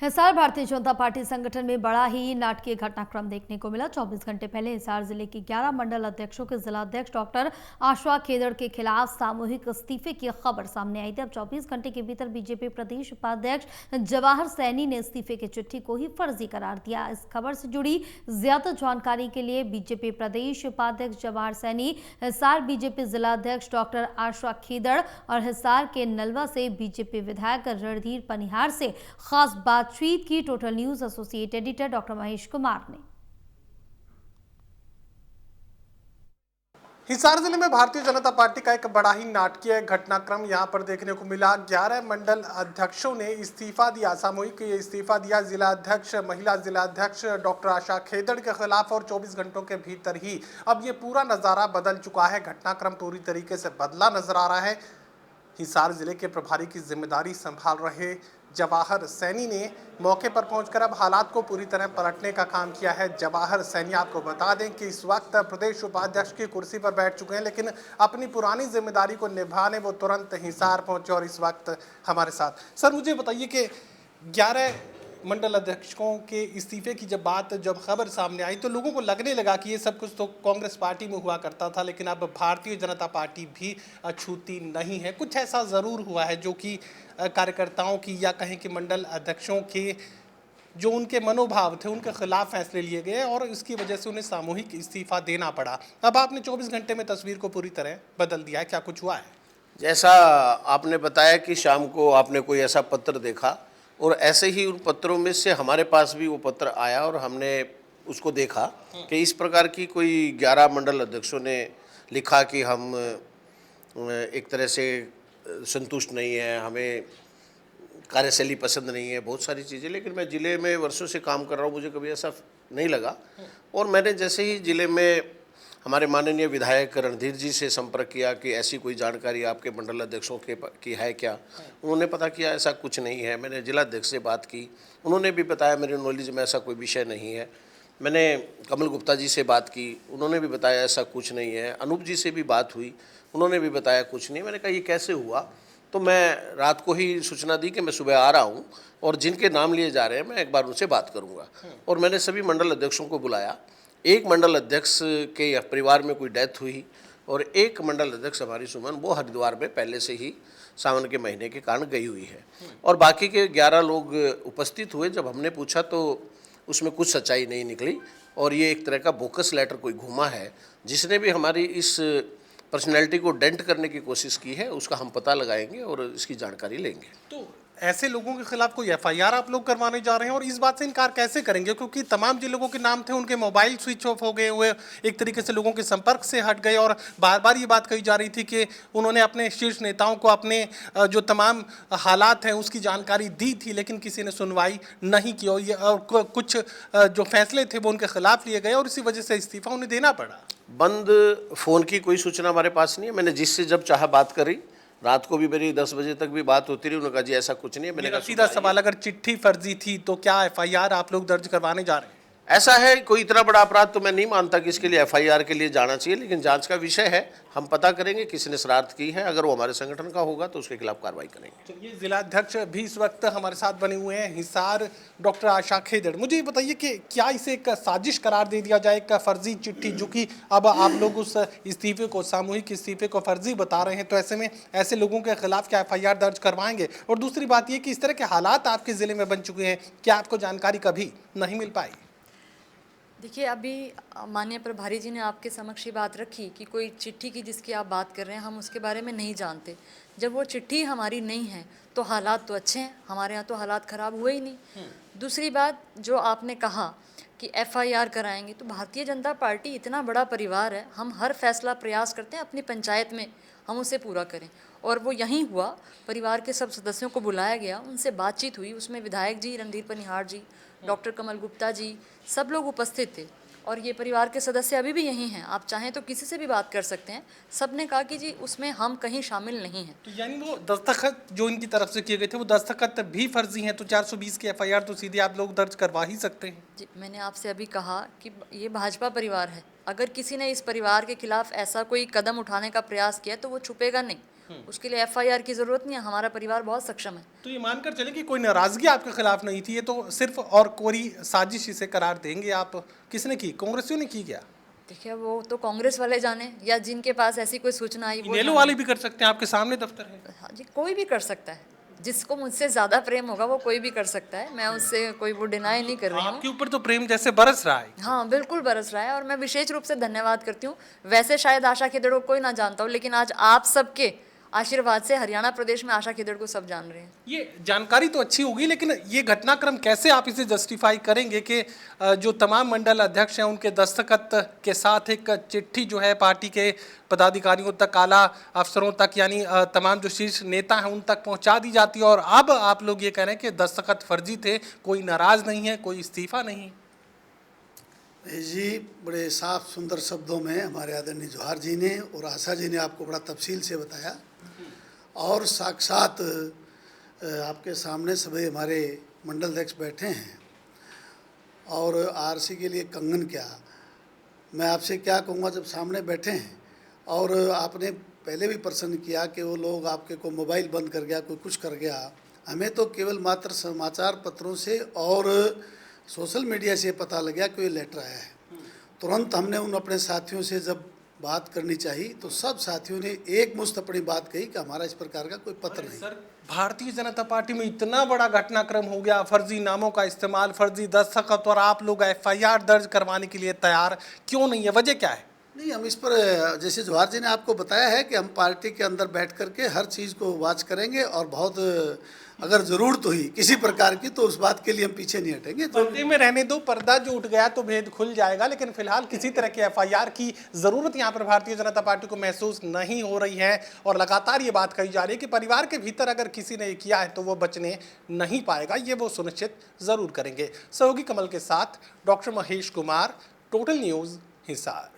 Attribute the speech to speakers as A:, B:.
A: Hisar Bharatiya Janata party संगठन में बड़ा ही नाटकीय घटनाक्रम देखने को मिला। 24 घंटे पहले हिसार जिले के 11 मंडल अध्यक्षों के जिलाध्यक्ष डॉक्टर आशा खेदड़ के खिलाफ सामूहिक इस्तीफे की खबर सामने आई थी। अब 24 घंटे के भीतर बीजेपी प्रदेश उपाध्यक्ष जवाहर सैनी ने इस्तीफे की चिट्ठी को ही फर्जी करार दिया। इस खबर से जुड़ी ज्यादा जानकारी के लिए बीजेपी प्रदेश उपाध्यक्ष जवाहर सैनी, हिसार बीजेपी जिलाध्यक्ष डॉक्टर आशा खेदड़ और हिसार के नलवा से बीजेपी विधायक रणधीर पनिहार से खास बातचीत की। Total news associate editor doctor Mahesh Kumar ने
B: हिसार जिले में भारतीय जनता पार्टी का एक बड़ा ही नाटकीय घटनाक्रम यहां पर देखने को मिला। 11 मंडल अध्यक्षों ने इस्तीफा दिया, सामूहिक इस्तीफा दिया। जिला अध्यक्ष, महिला जिला अध्यक्ष डॉक्टर आशा खेदड़ के खिलाफ और 24 घंटों के भीतर ही अब ये पूरा नज़ारा बदल चुका है। घटनाक्रम पूरी तरीके से बदला नजर आ रहा है। हिसार जिले के प्रभारी की जिम्मेदारी संभाल रहे जवाहर सैनी ने मौके पर पहुंचकर अब हालात को पूरी तरह पलटने का काम किया है। जवाहर सैनी, आपको बता दें कि इस वक्त प्रदेश उपाध्यक्ष की कुर्सी पर बैठ चुके हैं, लेकिन अपनी पुरानी जिम्मेदारी को निभाने वो तुरंत हिसार पहुंचे और इस वक्त हमारे साथ। सर, मुझे बताइए कि 11 मंडल अध्यक्षों के इस्तीफे की जब खबर सामने आई तो लोगों को लगने लगा कि ये सब कुछ तो कांग्रेस पार्टी में हुआ करता था, लेकिन अब भारतीय जनता पार्टी भी अछूती नहीं है। कुछ ऐसा ज़रूर हुआ है जो कि कार्यकर्ताओं की या कहें कि मंडल अध्यक्षों के जो उनके मनोभाव थे उनके खिलाफ फैसले लिए गए और इसकी वजह से उन्हें सामूहिक इस्तीफा देना पड़ा। अब आपने 24 घंटे में तस्वीर को पूरी तरह बदल दिया है, क्या कुछ हुआ है?
C: जैसा आपने बताया कि शाम को आपने कोई ऐसा पत्र देखा और ऐसे ही उन पत्रों में से हमारे पास भी वो पत्र आया और हमने उसको देखा कि इस प्रकार की कोई 11 मंडल अध्यक्षों ने लिखा कि हम एक तरह से संतुष्ट नहीं है, हमें कार्यशैली पसंद नहीं है, बहुत सारी चीज़ें। लेकिन मैं ज़िले में वर्षों से काम कर रहा हूँ, मुझे कभी ऐसा नहीं लगा। और मैंने जैसे ही ज़िले में हमारे माननीय विधायक रणधीर जी से संपर्क किया कि ऐसी कोई जानकारी आपके मंडल अध्यक्षों की है क्या, उन्होंने पता किया ऐसा कुछ नहीं है। मैंने जिलाध्यक्ष से बात की, उन्होंने भी बताया मेरे नॉलेज में ऐसा कोई विषय नहीं है। मैंने कमल गुप्ता जी से बात की, उन्होंने भी बताया ऐसा कुछ नहीं है। अनूप जी से भी बात हुई, उन्होंने भी बताया कुछ नहीं। मैंने कहा ये कैसे हुआ, तो मैं रात को ही सूचना दी कि मैं सुबह आ रहा हूँ और जिनके नाम लिए जा रहे हैं मैं एक बार उनसे बात करूँगा। और मैंने सभी मंडल अध्यक्षों को बुलाया। एक मंडल अध्यक्ष के परिवार में कोई डेथ हुई और एक मंडल अध्यक्ष हमारी सुमन, वो हरिद्वार में पहले से ही सावन के महीने के कारण गई हुई है। और बाकी के 11 लोग उपस्थित हुए। जब हमने पूछा तो उसमें कुछ सच्चाई नहीं निकली और ये एक तरह का बोकस लेटर कोई घूमा है, जिसने भी हमारी इस पर्सनैलिटी को डेंट करने की कोशिश की है, उसका हम पता लगाएंगे और इसकी जानकारी लेंगे।
B: तो ऐसे लोगों के खिलाफ कोई एफआईआर आप लोग करवाने जा रहे हैं और इस बात से इनकार कैसे करेंगे, क्योंकि तमाम जिन लोगों के नाम थे उनके मोबाइल स्विच ऑफ हो गए हुए, एक तरीके से लोगों के संपर्क से हट गए और बार बार ये बात कही जा रही थी कि उन्होंने अपने शीर्ष नेताओं को अपने जो तमाम हालात हैं उसकी जानकारी दी थी, लेकिन किसी ने सुनवाई नहीं की और कुछ जो फैसले थे वो उनके खिलाफ लिए गए और इसी वजह से इस्तीफा उन्हें देना पड़ा।
C: बंद फ़ोन की कोई सूचना हमारे पास नहीं है। मैंने जिससे जब चाहा बात करी, रात को भी मेरी 10 बजे तक भी बात होती रही। उन्होंने कहा जी ऐसा कुछ नहीं है। मैंने कहा
B: सीधा सवाल, अगर चिट्ठी फर्जी थी तो क्या एफआईआर आप लोग दर्ज करवाने जा रहे हैं?
C: ऐसा है, कोई इतना बड़ा अपराध तो मैं नहीं मानता कि इसके लिए एफआईआर के लिए जाना चाहिए, लेकिन जांच का विषय है, हम पता करेंगे किसने शरारत की है। अगर वो हमारे संगठन का होगा तो उसके खिलाफ कार्रवाई करेंगे।
B: चलिए, जिलाध्यक्ष भी इस वक्त हमारे साथ बने हुए हैं, हिसार डॉक्टर आशा खेदड़। मुझे ये बताइए कि क्या इसे एक साजिश करार दे दिया जाए, एक फर्जी चिट्ठी, जो कि अब आप लोग उस इस्तीफे को, सामूहिक इस्तीफे को फर्जी बता रहे हैं, तो ऐसे में ऐसे लोगों के खिलाफ क्या एफआईआर दर्ज करवाएंगे? और दूसरी बात ये कि इस तरह के हालात आपके ज़िले में बन चुके हैं, क्या आपको जानकारी कभी नहीं मिल पाई?
D: देखिए, अभी माननीय प्रभारी जी ने आपके समक्ष ये बात रखी कि कोई चिट्ठी की जिसकी आप बात कर रहे हैं हम उसके बारे में नहीं जानते। जब वो चिट्ठी हमारी नहीं है तो हालात तो अच्छे हैं, हमारे यहाँ तो हालात ख़राब हुए ही नहीं। दूसरी बात, जो आपने कहा कि एफआईआर कराएंगे, तो भारतीय जनता पार्टी इतना बड़ा परिवार है, हम हर फैसला प्रयास करते हैं अपनी पंचायत में हम उसे पूरा करें, और वो यहीं हुआ। परिवार के सब सदस्यों को बुलाया गया, उनसे बातचीत हुई, उसमें विधायक जी रणधीर पनिहार जी, डॉक्टर कमल गुप्ता जी, सब लोग उपस्थित थे और ये परिवार के सदस्य अभी भी यहीं हैं। आप चाहें तो किसी से भी बात कर सकते हैं। सब ने कहा कि जी उसमें हम कहीं शामिल नहीं हैं।
B: तो यानी वो दस्तखत जो इनकी तरफ से किए गए थे वो दस्तखत भी फर्जी हैं, तो 420 की एफआईआर तो सीधे आप लोग दर्ज करवा ही सकते हैं।
D: जी, मैंने आपसे अभी कहा कि ये भाजपा परिवार है, अगर किसी ने इस परिवार के खिलाफ ऐसा कोई कदम उठाने का प्रयास किया तो वो छुपेगा नहीं, उसके लिए FIR की ज़रूरत नहीं है, हमारा परिवार बहुत सक्षम है।
B: तो ये मानकर चलें कि कोई नाराजगी आपके खिलाफ नहीं थी, ये तो सिर्फ और कोरी साजिश इसे करार देंगे आप? किसने की? कांग्रेसियों ने की क्या?
D: देखिए वो तो कांग्रेस वाले जाने, या जिनके पास ऐसी कोई सूचना आई वो
B: इनेलो
D: जाने।
B: वाले भी कर सकते हैं, आपके सामने दफ्तर है।
D: हाँ जी, कोई भी कर सकता है, जिसको मुझसे ज़्यादा प्रेम होगा वो कोई भी कर सकता है, मैं उससे कोई वो डिनाई नहीं कर रही हूँ।
B: आपके ऊपर तो प्रेम जैसे बरस रहा है।
D: हाँ बिल्कुल बरस रहा है, और मैं विशेष रूप से धन्यवाद करती हूँ। वैसे शायद आशा खेदड़ को कोई ना जानता हो, लेकिन आज आप सबके आशीर्वाद से हरियाणा प्रदेश में आशा खेदड़ को सब जान रहे हैं।
B: ये जानकारी तो अच्छी होगी, लेकिन ये घटनाक्रम कैसे आप इसे जस्टिफाई करेंगे कि जो तमाम मंडल अध्यक्ष हैं उनके दस्तखत के साथ एक चिट्ठी जो है पार्टी के पदाधिकारियों तक, आला अफसरों तक, यानी तमाम जो शीर्ष नेता हैं उन तक पहुंचा दी जाती है, और अब आप लोग ये कह रहे हैं कि दस्तखत फर्जी थे, कोई नाराज नहीं है, कोई इस्तीफा नहीं?
E: जी, बड़े साफ सुंदर शब्दों में हमारे आदरणीय जवाहर जी ने और आशा जी ने आपको बड़ा तफसील से बताया, और साक्षात आपके सामने सभी हमारे मंडल अध्यक्ष बैठे हैं, और आरसी के लिए कंगन क्या, मैं आपसे क्या कहूँगा, जब सामने बैठे हैं और आपने पहले भी प्रश्न किया कि वो लोग आपके को मोबाइल बंद कर गया, कोई कुछ कर गया, हमें तो केवल मात्र समाचार पत्रों से और सोशल मीडिया से पता लग गया कि ये लेटर आया है। तुरंत हमने उन अपने साथियों से जब बात करनी चाहिए तो सब साथियों ने एक मुश्त अपनी बात कही कि हमारा इस प्रकार का कोई पत्र नहीं।
B: सर, भारतीय जनता पार्टी में इतना बड़ा घटनाक्रम हो गया, फर्जी नामों का इस्तेमाल, फर्जी दस्तखत, और आप लोग FIR दर्ज करवाने के लिए तैयार क्यों नहीं है? वजह क्या है?
E: नहीं, हम इस पर जैसे जवाहर जी ने आपको बताया है कि हम पार्टी के अंदर बैठ करके हर चीज़ को वॉच करेंगे, और बहुत अगर ज़रूरत हुई किसी प्रकार की तो उस बात के लिए हम पीछे नहीं हटेंगे। तो
B: पर्दे में रहने दो, पर्दा जो उठ गया तो भेद खुल जाएगा, लेकिन फिलहाल किसी तरह के FIR की ज़रूरत यहाँ पर भारतीय जनता पार्टी को महसूस नहीं हो रही है, और लगातार ये बात कही जा रही है कि परिवार के भीतर अगर किसी ने किया है तो वो बचने नहीं पाएगा, ये वो सुनिश्चित ज़रूर करेंगे। सहयोगी कमल के साथ doctor Mahesh Kumar, total news, Hisar.